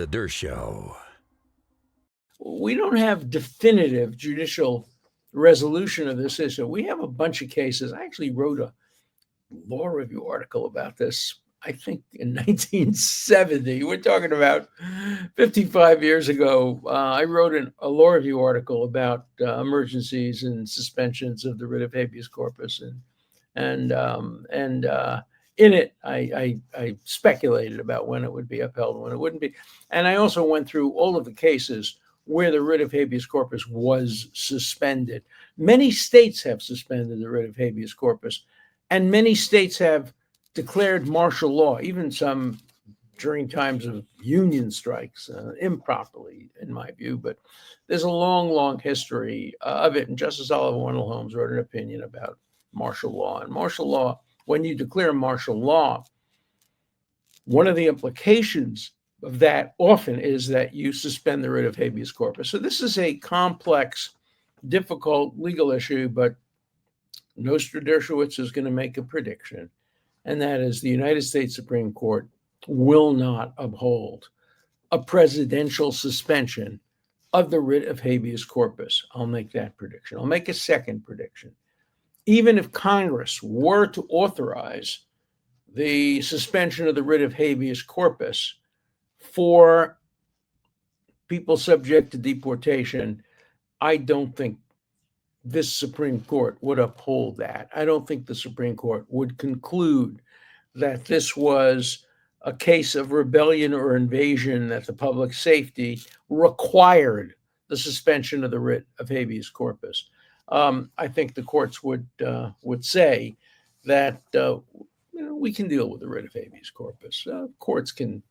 The Dershow. We don't have definitive judicial resolution of this issue. We have a bunch of cases. I actually wrote a law review article about this, I think in 1970. We're talking about 55 years ago. I wrote a law review article about emergencies and suspensions of the writ of habeas corpus, and in it, I speculated about when it would be upheld and when it wouldn't be, and I also went through all of the cases where the writ of habeas corpus was suspended. Many states have suspended the writ of habeas corpus, and many states have declared martial law, even some during times of union strikes, improperly, in my view. But there's a long, long history of it. And Justice Oliver Wendell Holmes wrote an opinion about martial law. And martial law, when you declare martial law, one of the implications of that often is that you suspend the writ of habeas corpus. So this is a complex, difficult legal issue, but Nostra Dershowitz is going to make a prediction, and that is the United States Supreme Court will not uphold a presidential suspension of the writ of habeas corpus. I'll make that prediction. I'll make a second prediction. Even if Congress were to authorize the suspension of the writ of habeas corpus for people subject to deportation, I don't think this Supreme Court would uphold that. I don't think the Supreme Court would conclude that this was a case of rebellion or invasion, that the public safety required the suspension of the writ of habeas corpus. I think the courts would say that we can deal with the writ of habeas corpus. Courts can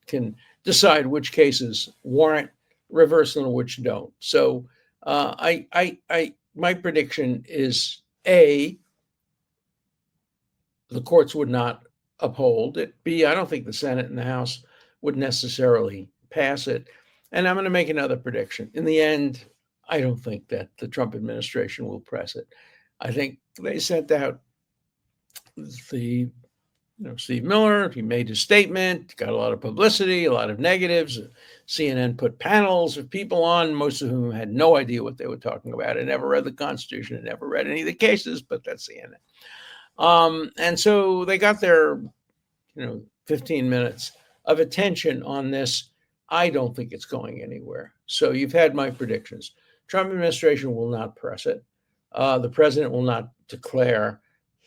decide which cases warrant reversal and which don't. So my prediction is A, the courts would not uphold it. B, I don't think the Senate and the House would necessarily pass it. And I'm going to make another prediction. In the end, I don't think that the Trump administration will press it. I think they sent out Steve Miller. He made his statement, got a lot of publicity, a lot of negatives. CNN put panels of people on, most of whom had no idea what they were talking about. I never read the Constitution, I never read any of the cases, but that's CNN. And so they got their 15 minutes of attention on this. I don't think it's going anywhere. So you've had my predictions. Trump administration will not press it. The president will not declare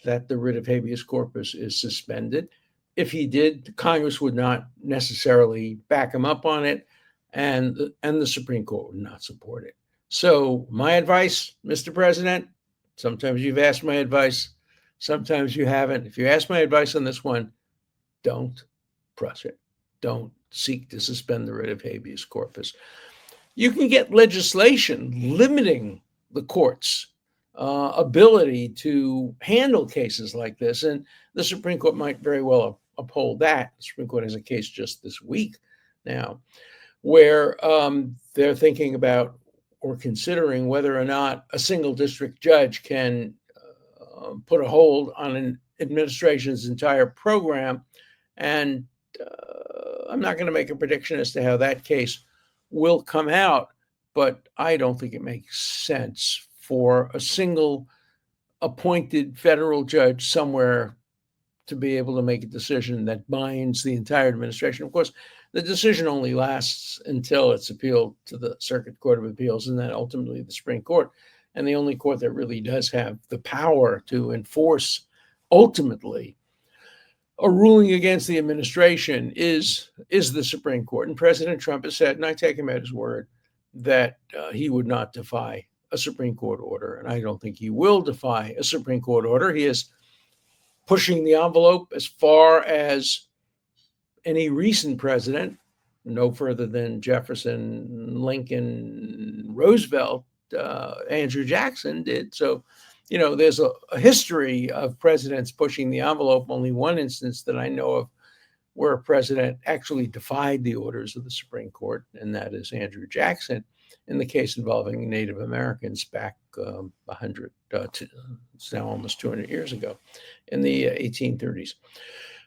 that the writ of habeas corpus is suspended. If he did, Congress would not necessarily back him up on it, and the Supreme Court would not support it. So my advice, Mr. President, sometimes you've asked my advice, sometimes you haven't. If you ask my advice on this one, don't press it. Don't seek to suspend the writ of habeas corpus. You can get legislation limiting the courts' ability to handle cases like this, and the Supreme Court might very well uphold that. The Supreme Court has a case just this week now where they're thinking about or considering whether or not a single district judge can put a hold on an administration's entire program. And I'm not going to make a prediction as to how that case will come out, but I don't think it makes sense for a single appointed federal judge somewhere to be able to make a decision that binds the entire administration. Of course, the decision only lasts until it's appealed to the Circuit Court of Appeals and then ultimately the Supreme Court. And the only court that really does have the power to enforce ultimately a ruling against the administration is the Supreme Court. And President Trump has said, and I take him at his word, that he would not defy a Supreme Court order. And I don't think he will defy a Supreme Court order. He is pushing the envelope as far as any recent president, no further than Jefferson, Lincoln, Roosevelt, Andrew Jackson did. So, there's a history of presidents pushing the envelope. Only one instance that I know of where a president actually defied the orders of the Supreme Court, and that is Andrew Jackson in the case involving Native Americans back 100, it's now almost 200 years ago, in the 1830s.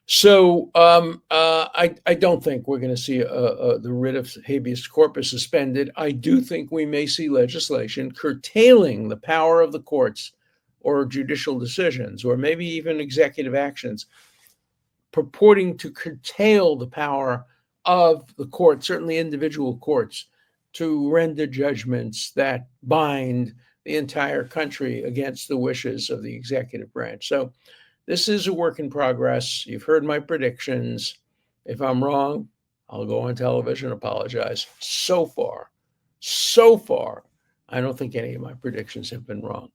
So I don't think we're going to see the writ of habeas corpus suspended. I do think we may see legislation curtailing the power of the courts or judicial decisions, or maybe even executive actions, purporting to curtail the power of the court, certainly individual courts, to render judgments that bind the entire country against the wishes of the executive branch. So this is a work in progress. You've heard my predictions. If I'm wrong, I'll go on television, apologize. So far, I don't think any of my predictions have been wrong.